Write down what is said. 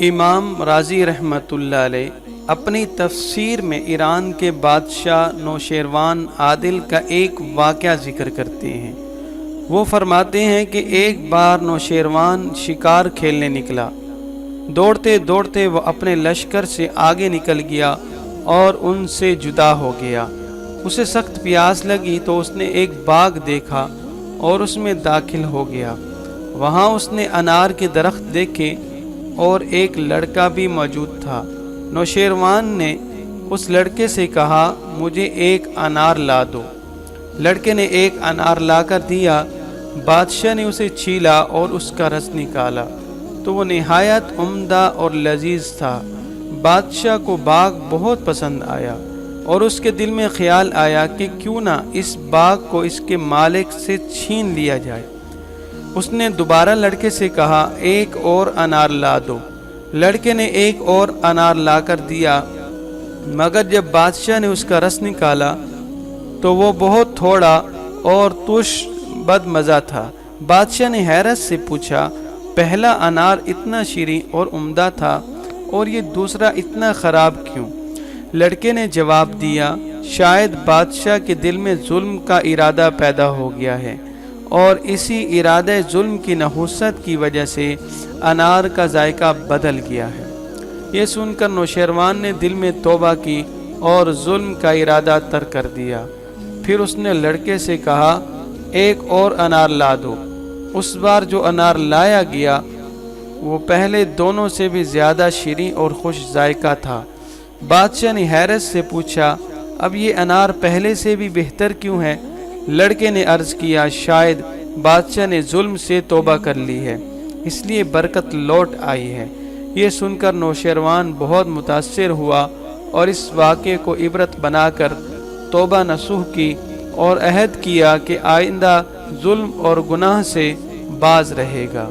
امام راضی رحمۃ اللہ علیہ اپنی تفسیر میں ایران کے بادشاہ نوشیروان عادل کا ایک واقعہ ذکر کرتے ہیں۔ وہ فرماتے ہیں کہ ایک بار نوشیروان شکار کھیلنے نکلا۔ دوڑتے دوڑتے وہ اپنے لشکر سے آگے نکل گیا اور ان سے جدا ہو گیا۔ اسے سخت پیاس لگی تو اس نے ایک باغ دیکھا اور اس میں داخل ہو گیا۔ وہاں اس نے انار کے درخت دیکھے اور ایک لڑکا بھی موجود تھا۔ نوشیروان نے اس لڑکے سے کہا، مجھے ایک انار لا دو۔ لڑکے نے ایک انار لا کر دیا۔ بادشاہ نے اسے چھیلا اور اس کا رس نکالا تو وہ نہایت عمدہ اور لذیذ تھا۔ بادشاہ کو باغ بہت پسند آیا اور اس کے دل میں خیال آیا کہ کیوں نہ اس باغ کو اس کے مالک سے چھین لیا جائے۔ اس نے دوبارہ لڑکے سے کہا، ایک اور انار لا دو۔ لڑکے نے ایک اور انار لا کر دیا، مگر جب بادشاہ نے اس کا رس نکالا تو وہ بہت تھوڑا اور تش بد مزہ تھا۔ بادشاہ نے حیرت سے پوچھا، پہلا انار اتنا شیریں اور عمدہ تھا اور یہ دوسرا اتنا خراب کیوں؟ لڑکے نے جواب دیا، شاید بادشاہ کے دل میں ظلم کا ارادہ پیدا ہو گیا ہے اور اسی ارادہ ظلم کی نحوست کی وجہ سے انار کا ذائقہ بدل گیا ہے۔ یہ سن کر نوشیروان نے دل میں توبہ کی اور ظلم کا ارادہ ترک کر دیا۔ پھر اس نے لڑکے سے کہا، ایک اور انار لا دو۔ اس بار جو انار لایا گیا وہ پہلے دونوں سے بھی زیادہ شیریں اور خوش ذائقہ تھا۔ بادشاہ نے حیرت سے پوچھا، اب یہ انار پہلے سے بھی بہتر کیوں ہے؟ لڑکے نے عرض کیا، شاید بادشاہ نے ظلم سے توبہ کر لی ہے، اس لیے برکت لوٹ آئی ہے۔ یہ سن کر نوشیروان بہت متاثر ہوا اور اس واقعے کو عبرت بنا کر توبہ نصوح کی اور عہد کیا کہ آئندہ ظلم اور گناہ سے باز رہے گا۔